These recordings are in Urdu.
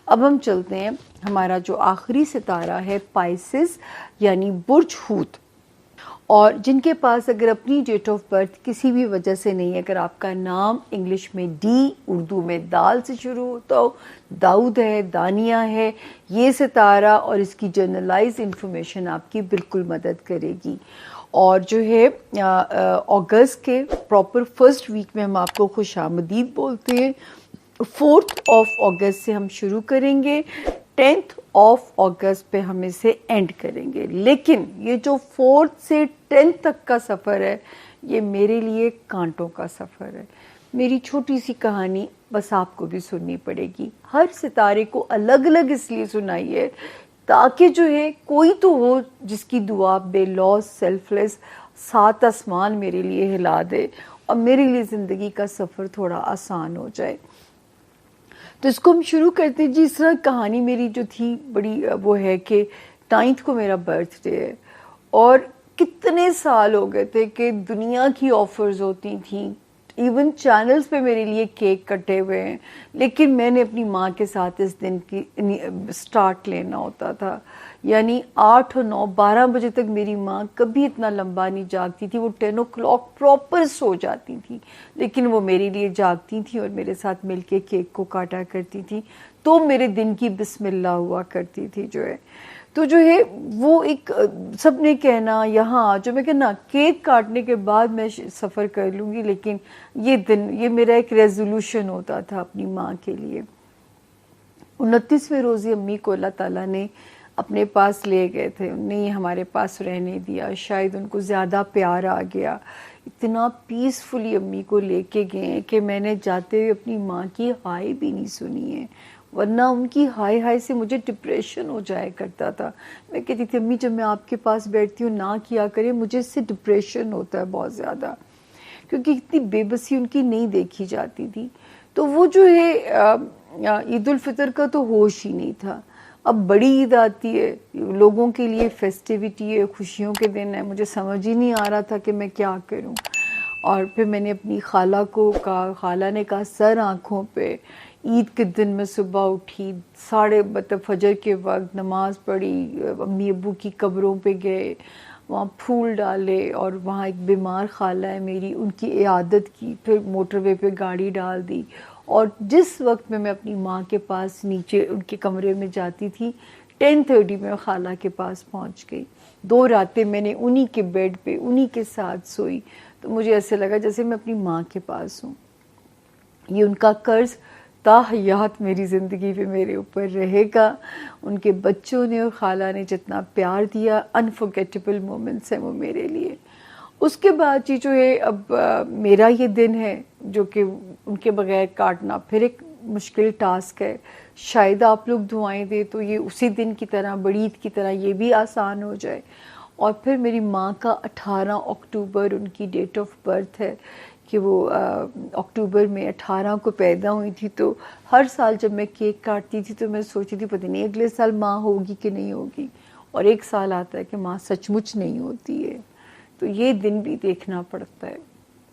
اب ہم چلتے ہیں، ہمارا جو آخری ستارہ ہے پائسس یعنی برج حوت، اور جن کے پاس اگر اپنی ڈیٹ آف برتھ کسی بھی وجہ سے نہیں ہے، اگر آپ کا نام انگلش میں ڈی، اردو میں دال سے شروع ہوتا ہو، داؤد ہے، دانیہ ہے، یہ ستارہ اور اس کی جنرلائز انفارمیشن آپ کی بالکل مدد کرے گی. اور جو ہے اگست کے پراپر فرسٹ ویک میں ہم آپ کو خوش آمدید بولتے ہیں. 4 اگست سے ہم شروع کریں گے، 10 اگست پہ ہم اسے اینڈ کریں گے. لیکن یہ جو 4 سے 10 تک کا سفر ہے، یہ میرے لیے کانٹوں کا سفر ہے. میری چھوٹی سی کہانی بس آپ کو بھی سننی پڑے گی. ہر ستارے کو الگ الگ اس لیے سنائی ہے تاکہ جو ہے کوئی تو ہو جس کی دعا بے لوث سیلف لیس 7 آسمان میرے لیے ہلا دے اور میرے لیے زندگی کا سفر تھوڑا آسان ہو جائے. تو اس کو ہم شروع کرتے ہیں. جی اس طرح کہانی میری جو تھی بڑی وہ ہے کہ 9 کو میرا برتھ ڈے ہے، اور کتنے سال ہو گئے تھے کہ دنیا کی آفرز ہوتی تھیں، ایون چینلز پہ میرے لیے کیک کٹے ہوئے ہیں، لیکن میں نے اپنی ماں کے ساتھ اس دن کی سٹارٹ لینا ہوتا تھا. یعنی 8 اور 9 12 بجے تک میری ماں کبھی اتنا لمبا نہیں جاگتی تھی. وہ 10 o'clock پراپر سو جاتی تھی، لیکن وہ میرے لیے جاگتی تھی اور میرے ساتھ مل کے کیک کو کاٹا کرتی تھی. تو میرے دن کی بسم اللہ ہوا کرتی تھی جو ہے. تو جو ہے وہ ایک سب نے کہنا یہاں جو میں کہنا کیک کاٹنے کے بعد میں سفر کر لوں گی، لیکن یہ دن یہ میرا ایک ریزولوشن ہوتا تھا اپنی ماں کے لیے. 29ویں روزی امی کو اللہ تعالیٰ نے اپنے پاس لے گئے تھے، نہیں ہمارے پاس رہنے دیا. شاید ان کو زیادہ پیار آ گیا، اتنا پیسفلی امی کو لے کے گئے کہ میں نے جاتے ہوئے اپنی ماں کی ہائے بھی نہیں سنی ہے، ورنہ ان کی ہائے ہائے سے مجھے ڈپریشن ہو جایا کرتا تھا. میں کہتی تھی امی جب میں آپ کے پاس بیٹھتی ہوں نہ کیا کرے، مجھے اس سے ڈپریشن ہوتا ہے بہت زیادہ، کیونکہ اتنی بے بسی ان کی نہیں دیکھی جاتی تھی. تو وہ جو ہے عید الفطر کا تو ہوش ہی نہیں تھا. اب بڑی عید آتی ہے، لوگوں کے لیے فیسٹیوٹی ہے، خوشیوں کے دن ہے، مجھے سمجھ ہی نہیں آ رہا تھا کہ میں کیا کروں. اور پھر میں نے اپنی خالہ کو کہا، خالہ نے کہا سر آنکھوں پہ. عید کے دن میں صبح اٹھی، فجر کے وقت نماز پڑھی، امی ابو کی قبروں پہ گئے، وہاں پھول ڈالے، اور وہاں ایک بیمار خالہ ہے میری، ان کی عیادت کی. پھر موٹر وے پہ گاڑی ڈال دی، اور جس وقت میں اپنی ماں کے پاس نیچے ان کے کمرے میں جاتی تھی 10:30 میں خالہ کے پاس پہنچ گئی. 2 راتیں میں نے انہی کے بیڈ پہ انہی کے ساتھ سوئی. تو مجھے ایسے لگا جیسے میں اپنی ماں کے پاس ہوں. یہ ان کا قرض تا حیات میری زندگی پہ میرے اوپر رہے گا. ان کے بچوں نے اور خالہ نے جتنا پیار دیا، انفارگیٹیبل مومنٹس ہیں وہ میرے لیے. اس کے بعد جی جو ہے اب میرا یہ دن ہے جو کہ ان کے بغیر کاٹنا پھر ایک مشکل ٹاسک ہے. شاید آپ لوگ دعائیں دیں تو یہ اسی دن کی طرح بڑی عید کی طرح یہ بھی آسان ہو جائے. اور پھر میری ماں کا 18 اکتوبر ان کی ڈیٹ آف برتھ ہے کہ وہ اکتوبر میں 18 کو پیدا ہوئی تھی. تو ہر سال جب میں کیک کاٹتی تھی تو میں سوچتی تھی پتہ نہیں اگلے سال ماں ہوگی کہ نہیں ہوگی، اور ایک سال آتا ہے کہ ماں سچ مچ نہیں ہوتی ہے. تو یہ دن بھی دیکھنا پڑتا ہے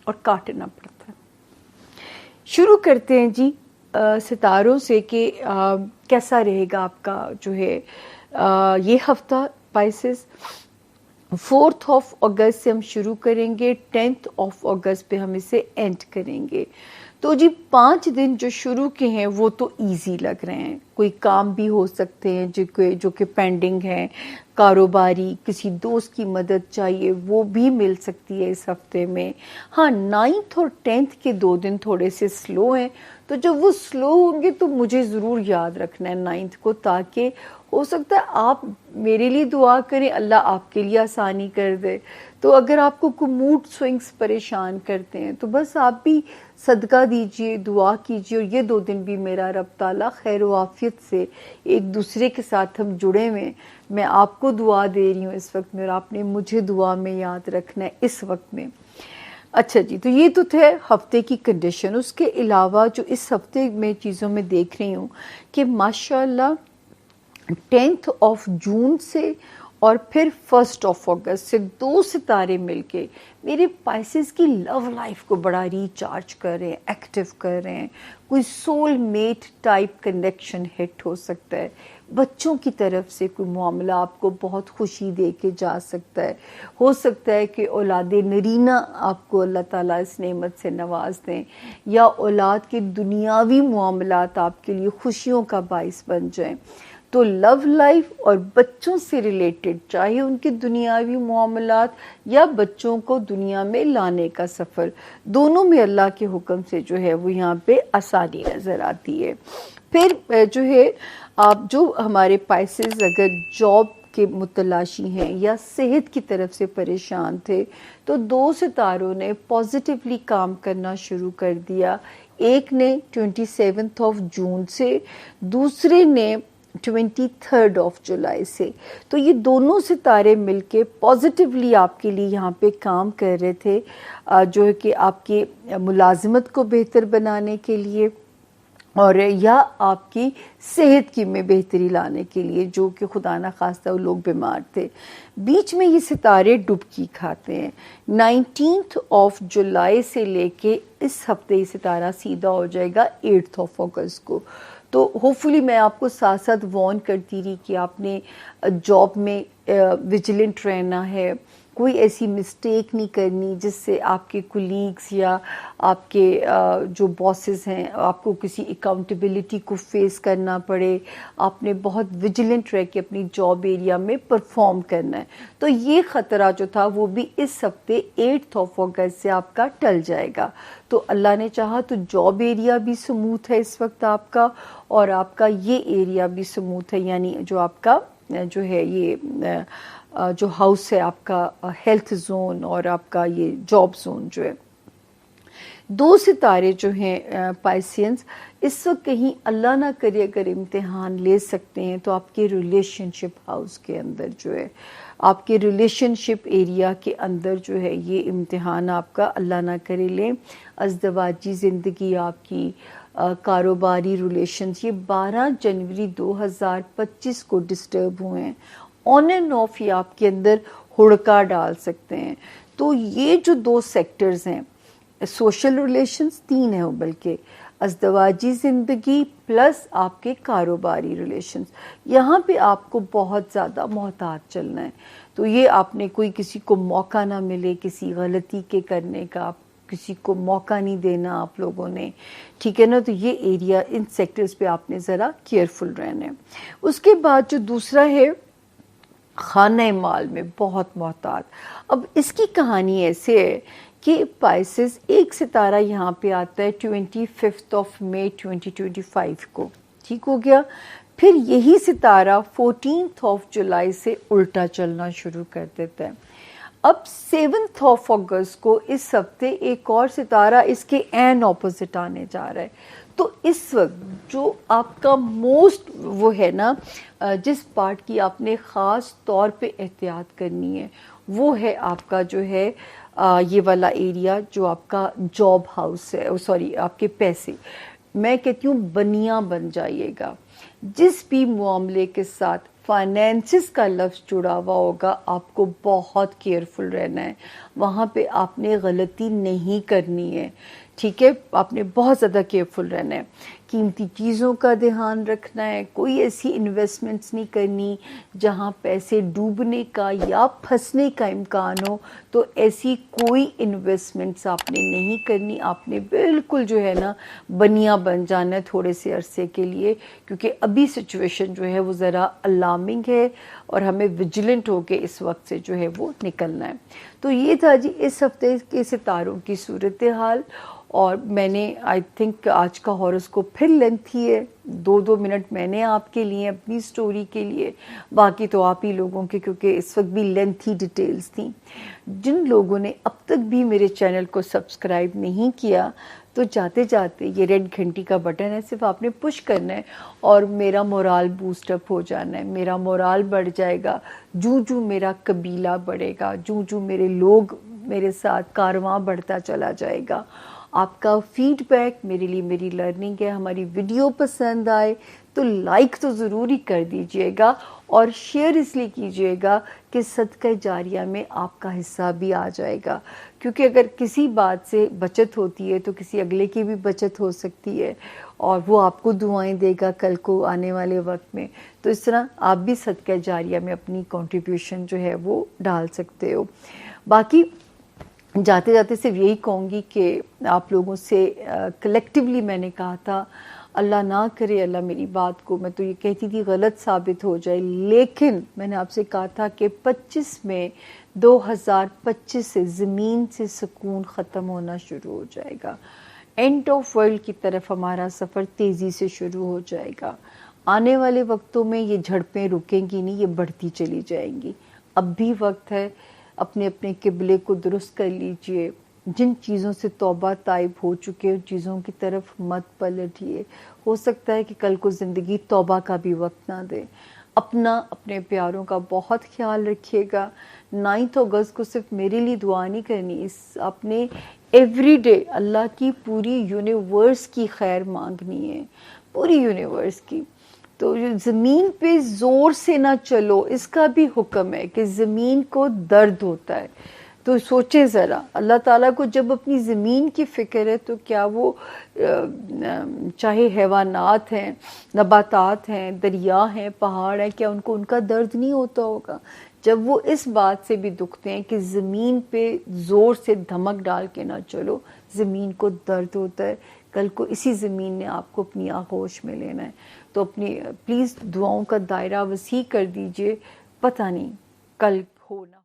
اور کاٹنا پڑتا ہے. شروع کرتے ہیں جی ستاروں سے کہ کیسا رہے گا آپ کا جو ہے یہ ہفتہ پائسس. 4 اگست سے ہم شروع کریں گے، 10 اگست پہ ہم اسے اینڈ کریں گے. تو جی 5 دن جو شروع کے ہیں وہ تو ایزی لگ رہے ہیں. کوئی کام بھی ہو سکتے ہیں جو کہ پینڈنگ ہیں، کاروباری، کسی دوست کی مدد چاہیے وہ بھی مل سکتی ہے اس ہفتے میں. ہاں 9 اور 10 کے 2 دن تھوڑے سے سلو ہیں. تو جب وہ سلو ہوں گے تو مجھے ضرور یاد رکھنا ہے 9 کو، تاکہ ہو سکتا ہے آپ میرے لیے دعا کریں، اللہ آپ کے لیے آسانی کر دے. تو اگر آپ کو کوئی موڈ سوئنگس پریشان کرتے ہیں تو بس آپ بھی صدقہ دیجئے، دعا کیجئے. اور یہ 2 دن بھی میرا رب تعالیٰ خیر و عافیت سے ایک دوسرے کے ساتھ ہم جڑے ہوئے. میں آپ کو دعا دے رہی ہوں اس وقت میں، اور آپ نے مجھے دعا میں یاد رکھنا ہے اس وقت میں. اچھا جی، تو یہ تو تھے ہفتے کی کنڈیشن. اس کے علاوہ جو اس ہفتے میں چیزوں میں دیکھ رہی ہوں کہ ماشاءاللہ 10 جون سے اور پھر 1 اگست سے 2 ستارے مل کے میرے پائسز کی لو لائف کو بڑا ریچارج کر رہے ہیں، ایکٹیو کر رہے ہیں. کوئی سول میٹ ٹائپ کنیکشن ہٹ ہو سکتا ہے. بچوں کی طرف سے کوئی معاملہ آپ کو بہت خوشی دے کے جا سکتا ہے. ہو سکتا ہے کہ اولاد نرینہ آپ کو اللہ تعالیٰ اس نعمت سے نواز دیں، یا اولاد کے دنیاوی معاملات آپ کے لیے خوشیوں کا باعث بن جائیں. تو لو لائف اور بچوں سے ریلیٹڈ، چاہے ان کے دنیاوی معاملات یا بچوں کو دنیا میں لانے کا سفر، دونوں میں اللہ کے حکم سے جو ہے وہ یہاں پہ آسانی نظر آتی ہے. پھر جو ہے آپ جو ہمارے پائسز اگر جاب کے متلاشی ہیں یا صحت کی طرف سے پریشان تھے، تو 2 ستاروں نے پازیٹیولی کام کرنا شروع کر دیا. ایک نے 27 جون سے، دوسرے نے 23 جولائی سے. تو یہ دونوں ستارے مل کے پازیٹیولی آپ کے لیے یہاں پہ کام کر رہے تھے، جو ہے کہ آپ کی ملازمت کو بہتر بنانے کے لیے اور یا آپ کی صحت کی میں بہتری لانے کے لیے، جو کہ خدا نہ خواستہ وہ لوگ بیمار تھے. بیچ میں یہ ستارے ڈبکی کھاتے ہیں. 19 جولائی سے لے کے اس ہفتے یہ ستارہ سیدھا ہو جائے گا 8 اگست کو. تو ہوپفلی میں آپ کو ساتھ ساتھ وارن کرتی رہی کہ آپ نے جاب میں ویجیلنٹ رہنا ہے، کوئی ایسی مسٹیک نہیں کرنی جس سے آپ کے کولیگز یا آپ کے جو باسز ہیں آپ کو کسی اکاؤنٹیبلٹی کو فیس کرنا پڑے. آپ نے بہت ویجیلنٹ رہ کے اپنی جاب ایریا میں پرفارم کرنا ہے. تو یہ خطرہ جو تھا وہ بھی اس ہفتے 8 اگست سے آپ کا ٹل جائے گا. تو اللہ نے چاہا تو جاب ایریا بھی سموتھ ہے اس وقت آپ کا، اور آپ کا یہ ایریا بھی سموتھ ہے، یعنی جو آپ کا جو ہے یہ جو ہاؤس ہے آپ کا ہیلتھ زون اور آپ کا یہ جاب زون جو ہے. 2 ستارے جو ہیں پائسینز اس وقت کہیں اللہ نہ کرے اگر امتحان لے سکتے ہیں تو آپ کے ریلیشن شپ ہاؤس کے اندر جو ہے، آپ کے ریلیشن شپ ایریا کے اندر جو ہے یہ امتحان آپ کا اللہ نہ کرے لیں. ازدواجی زندگی آپ کی، کاروباری ریلیشنز، یہ 12 جنوری 2025 کو ڈسٹرب ہوئے ہیں. آن اینڈ آف یہ آپ کے اندر ہڑکا ڈال سکتے ہیں. تو یہ جو 2 سیکٹرز ہیں، سوشل ریلیشنز 3 ہیں بلکہ، ازدواجی زندگی پلس آپ کے کاروباری ریلیشنز، یہاں پہ آپ کو بہت زیادہ محتاط چلنا ہے. تو یہ آپ نے کوئی کسی کو موقع نہ ملے کسی غلطی کے کرنے کا، کسی کو موقع نہیں دینا آپ لوگوں نے، ٹھیک ہے نا. تو یہ ایریا ان سیکٹرز پہ آپ نے ذرا کیئرفل رہنا ہے. اس کے بعد جو دوسرا ہے خانہ مال میں بہت محتاط. اب اس کی کہانی ایسے ہے کہ پائسز ایک ستارہ یہاں پہ آتا ہے 25 مئی 2025 کو، ٹھیک ہو گیا. پھر یہی ستارہ 14 جولائی سے الٹا چلنا شروع کر دیتا ہے. اب 7 اگست کو اس ہفتے ایک اور ستارہ اس کے عین اپوزٹ آنے جا رہا ہے. تو اس وقت جو آپ کا موسٹ وہ ہے نا، جس پارٹ کی آپ نے خاص طور پہ احتیاط کرنی ہے، وہ ہے آپ کا جو ہے یہ والا ایریا جو آپ کا جاب ہاؤس ہے، سوری آپ کے پیسے. میں کہتی ہوں بنیاں بن جائیے گا. جس بھی معاملے کے ساتھ فائنینسز کا لفظ جڑا ہوا ہوگا آپ کو بہت کیئرفل رہنا ہے. وہاں پہ آپ نے غلطی نہیں کرنی ہے، ٹھیک ہے. آپ نے بہت زیادہ کیئرفل رہنا ہے. قیمتی چیزوں کا دھیان رکھنا ہے. کوئی ایسی انویسٹمنٹس نہیں کرنی جہاں پیسے ڈوبنے کا یا پھنسنے کا امکان ہو. تو ایسی کوئی انویسٹمنٹس آپ نے نہیں کرنی. آپ نے بالکل جو ہے نا بنیاں بن جانا ہے تھوڑے سے عرصے کے لیے، کیونکہ ابھی سچویشن جو ہے وہ ذرا الارمنگ ہے اور ہمیں ویجیلنٹ ہو کے اس وقت سے جو ہے وہ نکلنا ہے. تو یہ تھا جی اس ہفتے کے ستاروں کی صورتحال. اور میں نے آئی تھنک آج کا ہاروسکوپ پھر لینتھی ہے، 2 منٹ میں نے آپ کے لیے اپنی سٹوری کے لیے، باقی تو آپ ہی لوگوں کے، کیونکہ اس وقت بھی لینتھی ڈیٹیلز تھیں. جن لوگوں نے اب تک بھی میرے چینل کو سبسکرائب نہیں کیا تو جاتے جاتے یہ ریڈ گھنٹی کا بٹن ہے، صرف آپ نے پش کرنا ہے اور میرا مورال بوسٹ اپ ہو جانا ہے. میرا مورال بڑھ جائے گا جو میرا قبیلہ بڑھے گا، جو میرے لوگ میرے ساتھ کارواں بڑھتا چلا جائے گا. آپ کا فیڈ بیک میرے لیے میری لرننگ ہے. ہماری ویڈیو پسند آئے تو لائک تو ضرور ہی کر دیجئے گا، اور شیئر اس لیے کیجئے گا کہ صدقہ جاریہ میں آپ کا حصہ بھی آ جائے گا، کیونکہ اگر کسی بات سے بچت ہوتی ہے تو کسی اگلے کی بھی بچت ہو سکتی ہے، اور وہ آپ کو دعائیں دے گا کل کو آنے والے وقت میں. تو اس طرح آپ بھی صدقہ جاریہ میں اپنی کنٹریبیوشن جو ہے وہ ڈال سکتے ہو. باقی جاتے جاتے صرف یہی کہوں گی کہ آپ لوگوں سے کلیکٹیولی میں نے کہا تھا، اللہ نہ کرے اللہ میری بات کو، میں تو یہ کہتی تھی غلط ثابت ہو جائے، لیکن میں نے آپ سے کہا تھا کہ 25 میں 2025 سے زمین سے سکون ختم ہونا شروع ہو جائے گا. اینڈ آف ورلڈ کی طرف ہمارا سفر تیزی سے شروع ہو جائے گا. آنے والے وقتوں میں یہ جھڑپیں رکیں گی نہیں، یہ بڑھتی چلی جائیں گی. اب بھی وقت ہے، اپنے اپنے قبلے کو درست کر لیجئے. جن چیزوں سے توبہ تائب ہو چکے ان چیزوں کی طرف مت پلٹیے. ہو سکتا ہے کہ کل کو زندگی توبہ کا بھی وقت نہ دے. اپنے پیاروں کا بہت خیال رکھیے گا. 9 اگست کو صرف میرے لیے دعا نہیں کرنی، اس اپنے ایوری ڈے اللہ کی پوری یونیورس کی خیر مانگنی ہے، پوری یونیورس کی. تو زمین پہ زور سے نہ چلو، اس کا بھی حکم ہے کہ زمین کو درد ہوتا ہے. تو سوچیں ذرا، اللہ تعالیٰ کو جب اپنی زمین کی فکر ہے تو کیا وہ چاہے حیوانات ہیں، نباتات ہیں، دریا ہیں، پہاڑ ہیں، کیا ان کو ان کا درد نہیں ہوتا ہوگا؟ جب وہ اس بات سے بھی دکھتے ہیں کہ زمین پہ زور سے دھمک ڈال کے نہ چلو، زمین کو درد ہوتا ہے. کل کو اسی زمین نے آپ کو اپنی آغوش میں لینا ہے. تو اپنی پلیز دعاؤں کا دائرہ وسیع کر دیجئے، پتہ نہیں کل ہو نہ